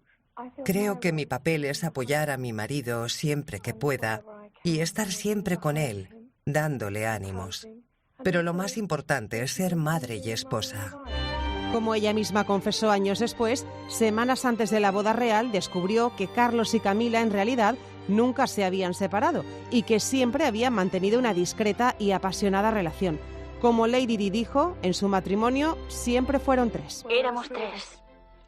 Creo que mi papel es apoyar a mi marido siempre que pueda y estar siempre con él, dándole ánimos. Pero lo más importante es ser madre y esposa. Como ella misma confesó años después, semanas antes de la boda real descubrió que Carlos y Camila en realidad nunca se habían separado y que siempre habían mantenido una discreta y apasionada relación. Como Lady Di dijo, en su matrimonio siempre fueron 3. Éramos 3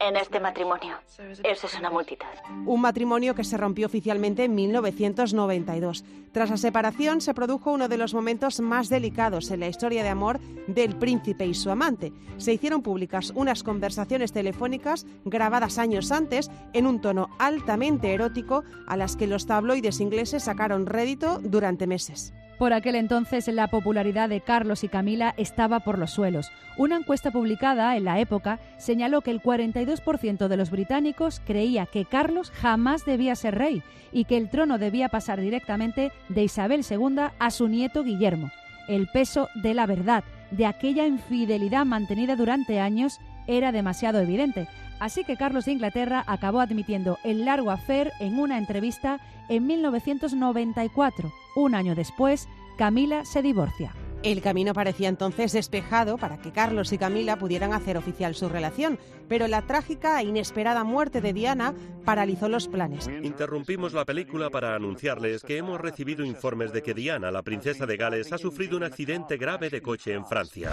en este matrimonio. Eso es una multitud. Un matrimonio que se rompió oficialmente en 1992. Tras la separación se produjo uno de los momentos más delicados en la historia de amor del príncipe y su amante. Se hicieron públicas unas conversaciones telefónicas grabadas años antes en un tono altamente erótico a las que los tabloides ingleses sacaron rédito durante meses. Por aquel entonces la popularidad de Carlos y Camila estaba por los suelos. Una encuesta publicada en la época señaló que el 42% de los británicos creía que Carlos jamás debía ser rey y que el trono debía pasar directamente de Isabel II a su nieto Guillermo. El peso de la verdad, de aquella infidelidad mantenida durante años, era demasiado evidente. Así que Carlos de Inglaterra acabó admitiendo el largo affair en una entrevista en 1994. Un año después, Camila se divorcia. El camino parecía entonces despejado para que Carlos y Camila pudieran hacer oficial su relación, pero la trágica e inesperada muerte de Diana paralizó los planes. Interrumpimos la película para anunciarles que hemos recibido informes de que Diana, la princesa de Gales, ha sufrido un accidente grave de coche en Francia.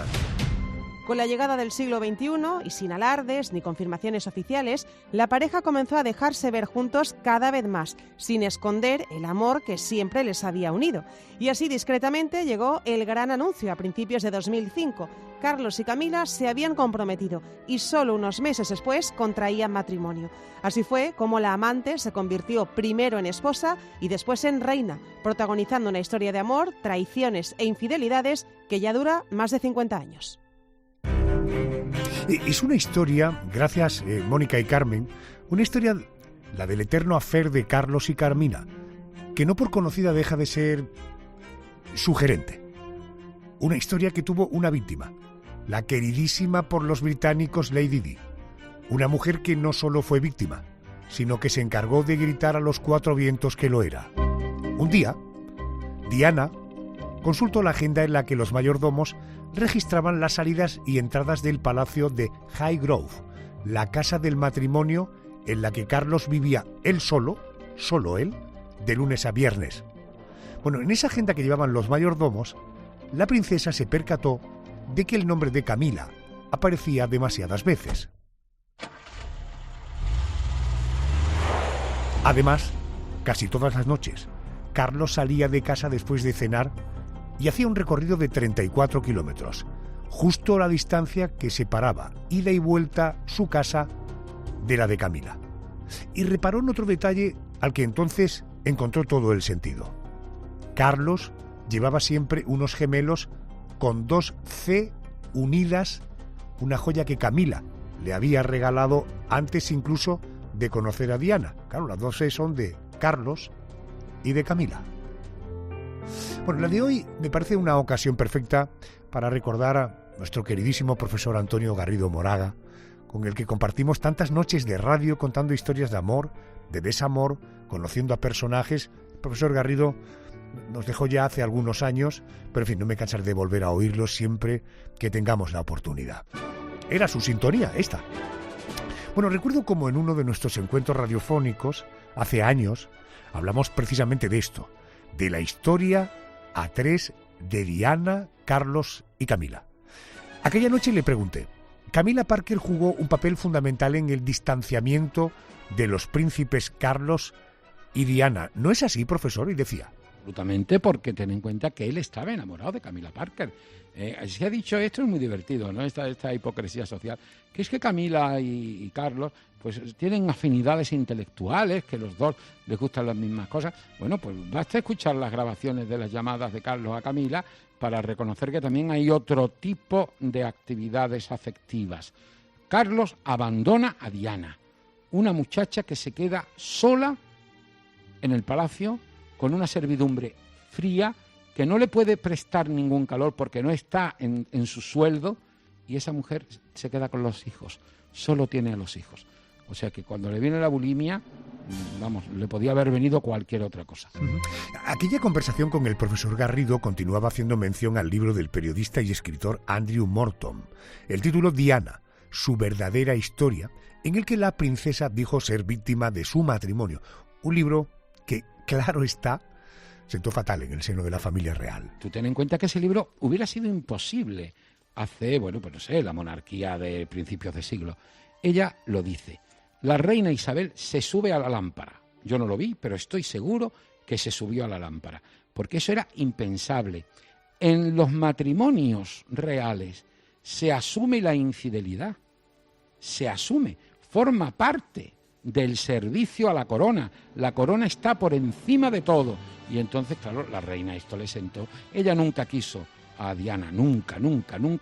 Con la llegada del siglo XXI, y sin alardes ni confirmaciones oficiales, la pareja comenzó a dejarse ver juntos cada vez más, sin esconder el amor que siempre les había unido. Y así discretamente llegó el gran anuncio a principios de 2005. Carlos y Camila se habían comprometido y solo unos meses después contraían matrimonio. Así fue como la amante se convirtió primero en esposa y después en reina, protagonizando una historia de amor, traiciones e infidelidades que ya dura más de 50 años. Es una historia, gracias Mónica y Carmen, una historia, la del eterno affair de Carlos y Carmina, que no por conocida deja de ser sugerente. Una historia que tuvo una víctima, la queridísima por los británicos Lady Di, una mujer que no solo fue víctima, sino que se encargó de gritar a los cuatro vientos que lo era. Un día, Diana consultó la agenda en la que los mayordomos registraban las salidas y entradas del palacio de Highgrove, la casa del matrimonio en la que Carlos vivía él solo él, de lunes a viernes. Bueno, en esa agenda que llevaban los mayordomos, la princesa se percató de que el nombre de Camila aparecía demasiadas veces. Además, casi todas las noches, Carlos salía de casa después de cenar y hacía un recorrido de 34 kilómetros, justo la distancia que separaba ida y vuelta su casa de la de Camila. Y reparó en otro detalle al que entonces encontró todo el sentido. Carlos llevaba siempre unos gemelos con dos C unidas, una joya que Camila le había regalado antes incluso de conocer a Diana. Claro, las dos C son de Carlos y de Camila. Bueno, la de hoy me parece una ocasión perfecta para recordar a nuestro queridísimo profesor Antonio Garrido Moraga, con el que compartimos tantas noches de radio contando historias de amor, de desamor, conociendo a personajes. El profesor Garrido nos dejó ya hace algunos años, pero en fin, no me cansaré de volver a oírlo siempre que tengamos la oportunidad. Era su sintonía, esta. Bueno, recuerdo como en uno de nuestros encuentros radiofónicos, hace años, hablamos precisamente de esto, de la historia a tres de Diana, Carlos y Camila. Aquella noche le pregunté, Camila Parker jugó un papel fundamental en el distanciamiento de los príncipes Carlos y Diana. ¿No es así, profesor? Y decía, absolutamente, porque ten en cuenta que él estaba enamorado de Camila Parker. Se ha dicho, esto es muy divertido, ¿no? Esta hipocresía social, que es que Camila y Carlos pues tienen afinidades intelectuales, que los dos les gustan las mismas cosas. Bueno, pues basta escuchar las grabaciones de las llamadas de Carlos a Camila para reconocer que también hay otro tipo de actividades afectivas. Carlos abandona a Diana, una muchacha que se queda sola en el palacio con una servidumbre fría que no le puede prestar ningún calor porque no está en su sueldo, y esa mujer se queda con los hijos, solo tiene a los hijos. O sea que cuando le viene la bulimia, vamos, le podía haber venido cualquier otra cosa. Aquella conversación con el profesor Garrido continuaba haciendo mención al libro del periodista y escritor Andrew Morton, el título Diana, su verdadera historia, en el que la princesa dijo ser víctima de su matrimonio. Un libro que, claro está, sentó fatal en el seno de la familia real. Tú ten en cuenta que ese libro hubiera sido imposible hace, bueno, pues no sé, la monarquía de principios de siglo. Ella lo dice. La reina Isabel se sube a la lámpara. Yo no lo vi, pero estoy seguro que se subió a la lámpara, porque eso era impensable. En los matrimonios reales se asume la infidelidad, se asume, forma parte del servicio a la corona. La corona está por encima de todo. Y entonces, claro, la reina esto le sentó. Ella nunca quiso a Diana, nunca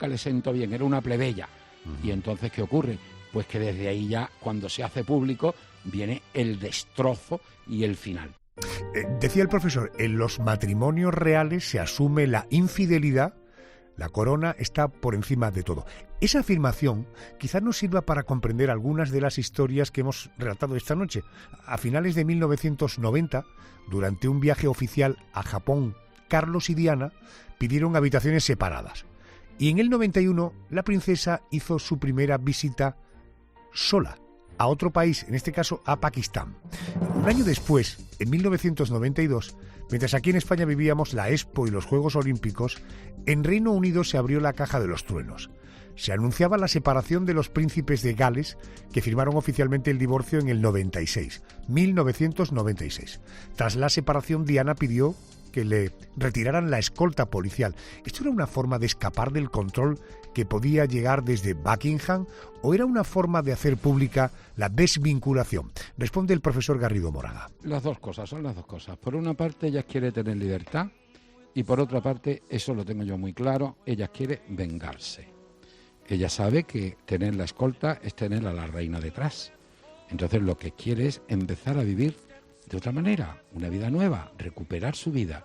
le sentó bien, era una plebeya. Y entonces, ¿qué ocurre? Pues que desde ahí ya, cuando se hace público, viene el destrozo y el final. Decía el profesor, en los matrimonios reales se asume la infidelidad, la corona está por encima de todo. Esa afirmación quizás nos sirva para comprender algunas de las historias que hemos relatado esta noche. A finales de 1990, durante un viaje oficial a Japón, Carlos y Diana pidieron habitaciones separadas. Y en el 91, la princesa hizo su primera visita sola a otro país, en este caso a Pakistán. Un año después, en 1992, Mientras aquí en España vivíamos la Expo y los Juegos Olímpicos, en Reino Unido se abrió la caja de los truenos. Se anunciaba la separación de los príncipes de Gales, que firmaron oficialmente el divorcio en el 1996. Tras la separación, Diana pidió que le retiraran la escolta policial. ¿Esto era una forma de escapar del control que podía llegar desde Buckingham o era una forma de hacer pública la desvinculación? Responde el profesor Garrido Moraga. Las dos cosas, son las dos cosas. Por una parte, ella quiere tener libertad y por otra parte, eso lo tengo yo muy claro, ella quiere vengarse. Ella sabe que tener la escolta es tener a la reina detrás. Entonces lo que quiere es empezar a vivir de otra manera, una vida nueva, recuperar su vida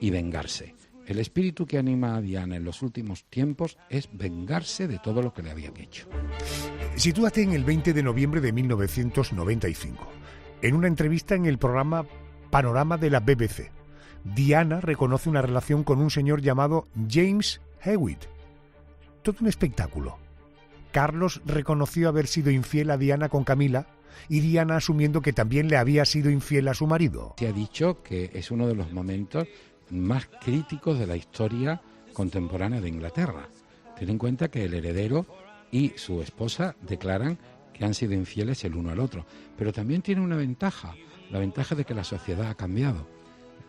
y vengarse. El espíritu que anima a Diana en los últimos tiempos es vengarse de todo lo que le habían hecho. Sitúate en el 20 de noviembre de 1995. En una entrevista en el programa Panorama de la BBC, Diana reconoce una relación con un señor llamado James Hewitt. Todo un espectáculo. Carlos reconoció haber sido infiel a Diana con Camila y Diana asumiendo que también le había sido infiel a su marido. Se ha dicho que es uno de los momentos más críticos de la historia contemporánea de Inglaterra. Ten en cuenta que el heredero y su esposa declaran que han sido infieles el uno al otro. Pero también tiene una ventaja, la ventaja de que la sociedad ha cambiado.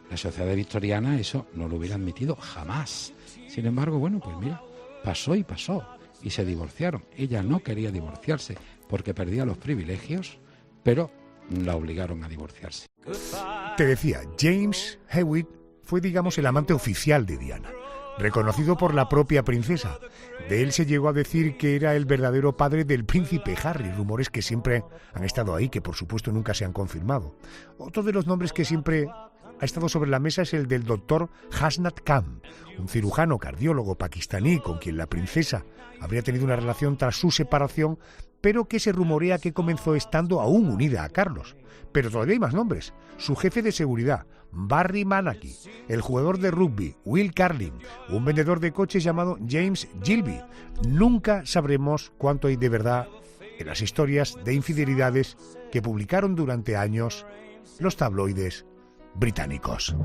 La sociedad victoriana eso no lo hubiera admitido jamás. Sin embargo, bueno, pues mira, pasó y se divorciaron. Ella no quería divorciarse porque perdía los privilegios, pero la obligaron a divorciarse. Te decía, James Hewitt fue, digamos, el amante oficial de Diana, reconocido por la propia princesa. De él se llegó a decir que era el verdadero padre del príncipe Harry, rumores que siempre han estado ahí, que por supuesto nunca se han confirmado. Otro de los nombres que siempre ha estado sobre la mesa es el del doctor Hasnat Khan, un cirujano cardiólogo pakistaní con quien la princesa habría tenido una relación tras su separación, pero que se rumorea que comenzó estando aún unida a Carlos. Pero todavía hay más nombres. Su jefe de seguridad, Barry Manaki, el jugador de rugby, Will Carling, un vendedor de coches llamado James Gilby. Nunca sabremos cuánto hay de verdad en las historias de infidelidades que publicaron durante años los tabloides británicos.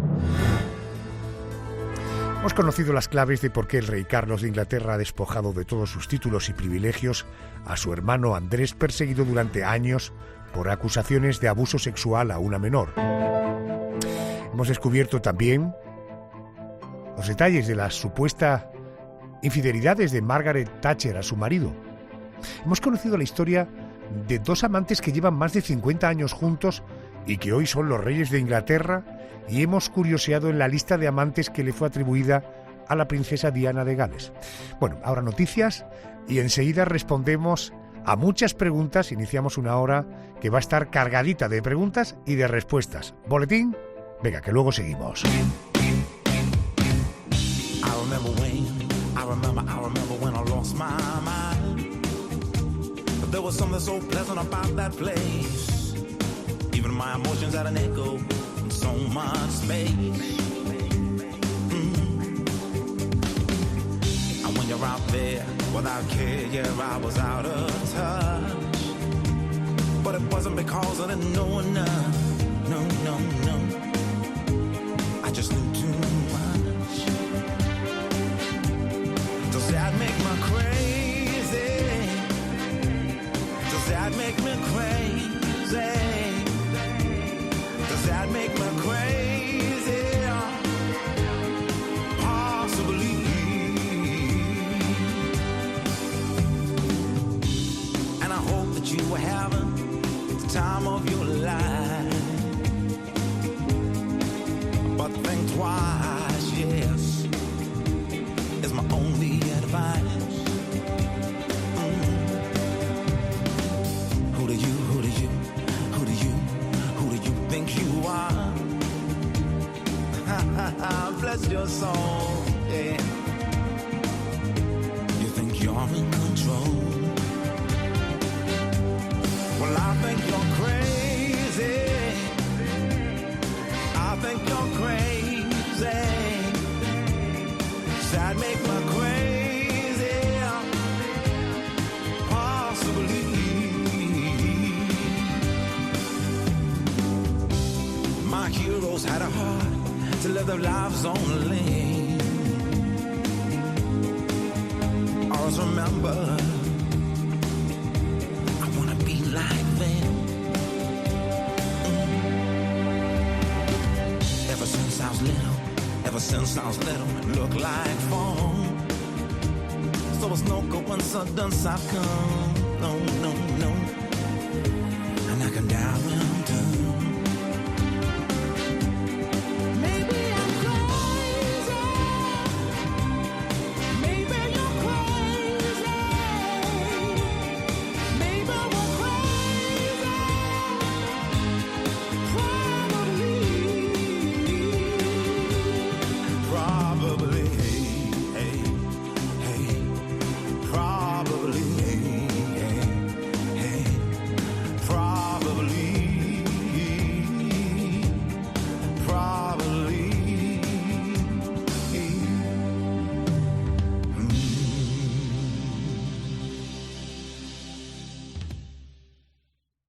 Hemos conocido las claves de por qué el rey Carlos de Inglaterra ha despojado de todos sus títulos y privilegios a su hermano Andrés, perseguido durante años por acusaciones de abuso sexual a una menor. Hemos descubierto también los detalles de las supuestas infidelidades de Margaret Thatcher a su marido. Hemos conocido la historia de dos amantes que llevan más de 50 años juntos y que hoy son los reyes de Inglaterra, y hemos curioseado en la lista de amantes que le fue atribuida a la princesa Diana de Gales. Bueno, ahora noticias y enseguida respondemos a muchas preguntas. Iniciamos una hora que va a estar cargadita de preguntas y de respuestas. ¿Boletín? Venga, que luego seguimos. Even my emotions had an echo in so much space. And when you're out there without care, yeah, I was out of touch. But it wasn't because I didn't know enough. No, no, no. I just knew too much. Does that make me crazy? Does that make me crazy? That make me crazy, possibly. And I hope that you were having the time of your life. But think twice, yes, is my only advice. Who do you think you are? Bless your soul, yeah. You think you're in control? Well, I think you're crazy. I think you're crazy. That make me crazy, possibly. My heroes had a heart to live their lives only. Always remember, I wanna be like them. Ever since I was little, it looked like fun. So it's no coincidence I've come. No, no, no.